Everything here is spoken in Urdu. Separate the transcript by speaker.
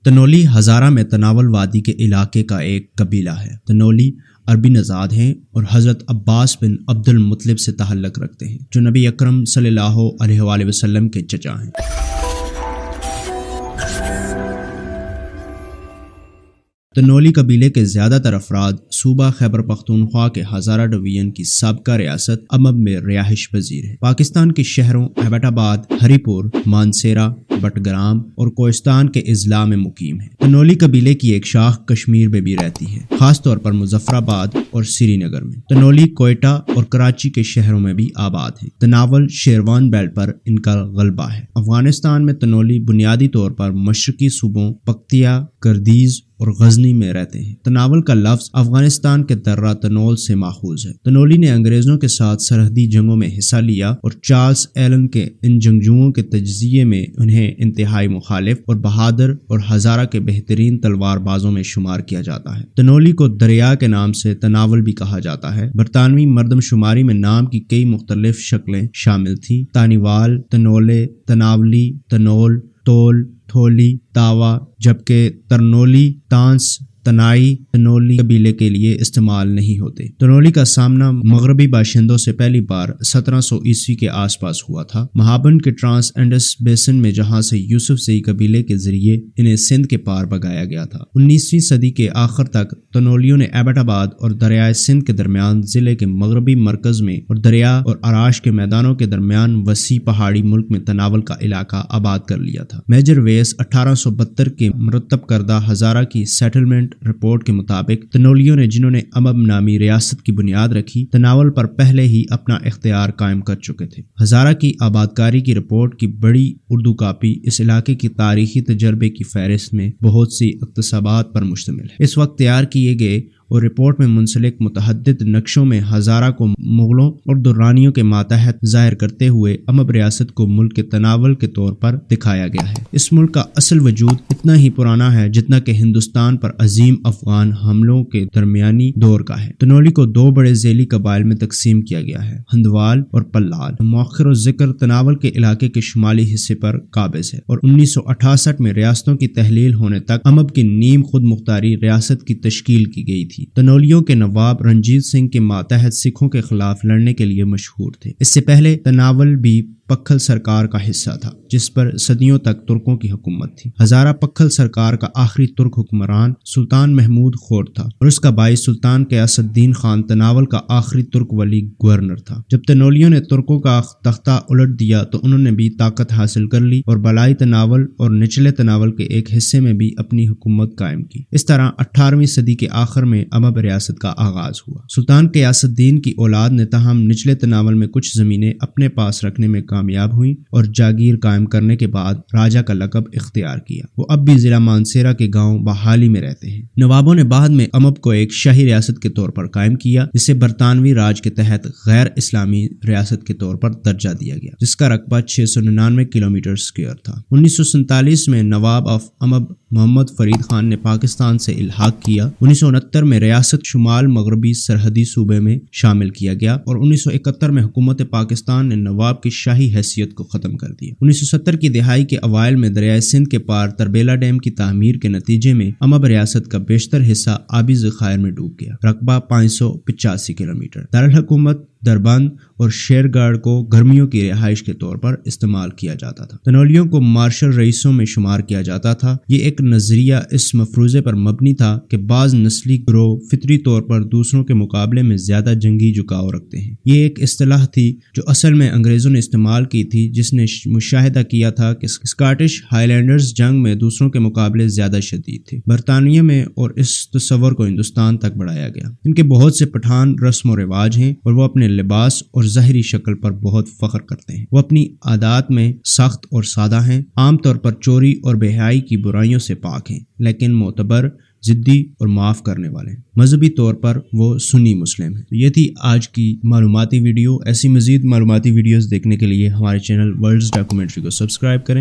Speaker 1: تنولی ہزارہ میں تناول وادی کے علاقے کا ایک قبیلہ ہے۔ تنولی عربی نژاد ہیں اور حضرت عباس بن عبد المطلب سے تعلق رکھتے ہیں، جو نبی اکرم صلی اللہ علیہ وآلہ وسلم کے چچا ہیں۔ تنولی قبیلے کے زیادہ تر افراد صوبہ خیبر پختونخوا کے ہزارہ ڈویژن کی سابقہ ریاست امب میں رہائش پذیر ہے۔ پاکستان کے شہروں ایبٹ آباد، ہری پور، مانسیرہ، بٹگرام اور کوہستان کے اضلاع میں مقیم ہے۔ تنولی قبیلے کی ایک شاخ کشمیر میں بھی رہتی ہے، خاص طور پر مظفر آباد اور سری نگر میں۔ تنولی کوئٹہ اور کراچی کے شہروں میں بھی آباد ہیں۔ تناول شیروان بیلٹ پر ان کا غلبہ ہے۔ افغانستان میں تنولی بنیادی طور پر مشرقی صوبوں پکتیا، کردیز اور غزنی میں رہتے ہیں۔ تناول کا لفظ افغانستان کے درہ تنول سے ماخوذ ہے۔ تنولی نے انگریزوں کے ساتھ سرحدی جنگوں میں حصہ لیا اور چارلس ایلن کے ان جنگجوؤں کے تجزیے میں انہیں انتہائی مخالف اور بہادر اور ہزارہ کے بہترین تلوار بازوں میں شمار کیا جاتا ہے۔ تنولی کو دریا کے نام سے تناول بھی کہا جاتا ہے۔ برطانوی مردم شماری میں نام کی کئی مختلف شکلیں شامل تھیں: تانیوال، تنولے، تناولی، تنول، تول، تھولی، تاوا، جبکہ ترنولی، تانس، تنائی تنولی قبیلے کے لیے استعمال نہیں ہوتے۔ تنولی کا سامنا مغربی باشندوں سے پہلی بار 1700 عیسوی کے آس پاس ہوا تھا، مہابن کے ٹرانس انڈس بیسن میں، جہاں سے یوسف زئی قبیلے کے ذریعے انہیں سندھ کے پار بھگایا گیا تھا۔ 19ویں صدی کے آخر تک تنولیوں نے ایبٹ آباد اور دریائے سندھ کے درمیان ضلع کے مغربی مرکز میں اور دریا اور اراش کے میدانوں کے درمیان وسیع پہاڑی ملک میں تناول کا علاقہ آباد کر لیا تھا۔ میجر ویس 1872 کے مرتب کردہ ہزارہ کی سیٹلمنٹ رپورٹ کے مطابق تنولیوں نے، جنہوں نے امب نامی ریاست کی بنیاد رکھی، تناول پر پہلے ہی اپنا اختیار قائم کر چکے تھے۔ ہزارہ کی آبادکاری کی رپورٹ کی بڑی اردو کاپی اس علاقے کی تاریخی تجربے کی فہرست میں بہت سی اقتباسات پر مشتمل ہے۔ اس وقت تیار کیے گئے اور رپورٹ میں منسلک متعدد نقشوں میں ہزارہ کو مغلوں اور درانیوں کے ماتحت ظاہر کرتے ہوئے امب ریاست کو ملک کے تناول کے طور پر دکھایا گیا ہے۔ اس ملک کا اصل وجود اتنا ہی پرانا ہے جتنا کہ ہندوستان پر عظیم افغان حملوں کے درمیانی دور کا ہے۔ تنولی کو دو بڑے ذیلی قبائل میں تقسیم کیا گیا ہے: ہندوال اور پلال۔ مؤخر الذکر تناول کے علاقے کے شمالی حصے پر قابض ہے اور 1968 میں ریاستوں کی تحلیل ہونے تک امب کی نیم خود مختاری ریاست کی تشکیل کی گئی تھی۔ تنولیوں کے نواب رنجیت سنگھ کے ماتحت سکھوں کے خلاف لڑنے کے لیے مشہور تھے۔ اس سے پہلے تناول بھی پکھل سرکار کا حصہ تھا، جس پر صدیوں تک ترکوں کی حکومت تھی۔ ہزارہ پکھل سرکار کا آخری ترک حکمران سلطان محمود خور تھا اور اس کا بھائی سلطان غیاث الدین خان تناول کا آخری ترک ولی گورنر تھا۔ جب تنولیوں نے ترکوں کا تختہ الٹ دیا تو انہوں نے بھی طاقت حاصل کر لی اور بالائی تناول اور نچلے تناول کے ایک حصے میں بھی اپنی حکومت قائم کی۔ اس طرح 18ویں صدی کے آخر میں امب ریاست کا آغاز ہوا۔ سلطان غیاث الدین کی اولاد نے تاہم نچلے تناول میں کچھ زمینیں اپنے پاس رکھنے میں کامیاب ہوئیں اور جاگیر قائم کرنے کے بعد راجہ کا لقب اختیار کیا۔ وہ اب بھی ضلع مانسیرہ کے گاؤں بحالی میں رہتے ہیں۔ نوابوں نے بعد میں امب کو ایک شاہی ریاست کے طور پر قائم کیا، جسے برطانوی راج کے تحت غیر اسلامی ریاست کے طور پر درجہ دیا گیا، جس کا رقبہ 699 کلومیٹر اسکوائر تھا۔ 1947 میں نواب آف امب محمد فرید خان نے پاکستان سے الحاق کیا۔ 1969 میں ریاست شمال مغربی سرحدی صوبے میں شامل کیا گیا اور 1971 میں حکومت پاکستان نے نواب کی شاہی حیثیت کو ختم کر دیا۔ 1970 کی دہائی کے اوائل میں دریائے سندھ کے پار تربیلا ڈیم کی تعمیر کے نتیجے میں امب ریاست کا بیشتر حصہ آبی ذخائر میں ڈوب گیا۔ رقبہ 585 کلومیٹر۔ دارالحکومت دربند اور شیرگڑھ کو گرمیوں کی رہائش کے طور پر استعمال کیا جاتا تھا۔ تنولیوں کو مارشل رئیسوں میں شمار کیا جاتا تھا۔ یہ ایک نظریہ اس مفروضے پر مبنی تھا کہ بعض نسلی گروہ فطری طور پر دوسروں کے مقابلے میں زیادہ جنگی جھکاؤ رکھتے ہیں۔ یہ ایک اصطلاح تھی جو اصل میں انگریزوں نے استعمال کی تھی، جس نے مشاہدہ کیا تھا کہ اسکاٹش ہائی لینڈرز جنگ میں دوسروں کے مقابلے زیادہ شدید تھے۔ برطانیہ میں اور اس تصور کو ہندوستان تک بڑھایا گیا۔ ان کے بہت سے پٹھان رسم و رواج ہیں اور وہ اپنے لباس اور ظاہری شکل پر بہت فخر کرتے ہیں۔ وہ اپنی عادات میں سخت اور سادہ ہیں، عام طور پر چوری اور بے حیائی کی برائیوں سے پاک ہیں، لیکن معتبر، ضدی اور معاف کرنے والے ہیں۔ مذہبی طور پر وہ سنی مسلم ہیں۔ یہ تھی آج کی معلوماتی ویڈیو۔ ایسی مزید معلوماتی ویڈیوز دیکھنے کے لیے ہمارے چینل ورلڈز ڈاکومنٹری کو سبسکرائب کریں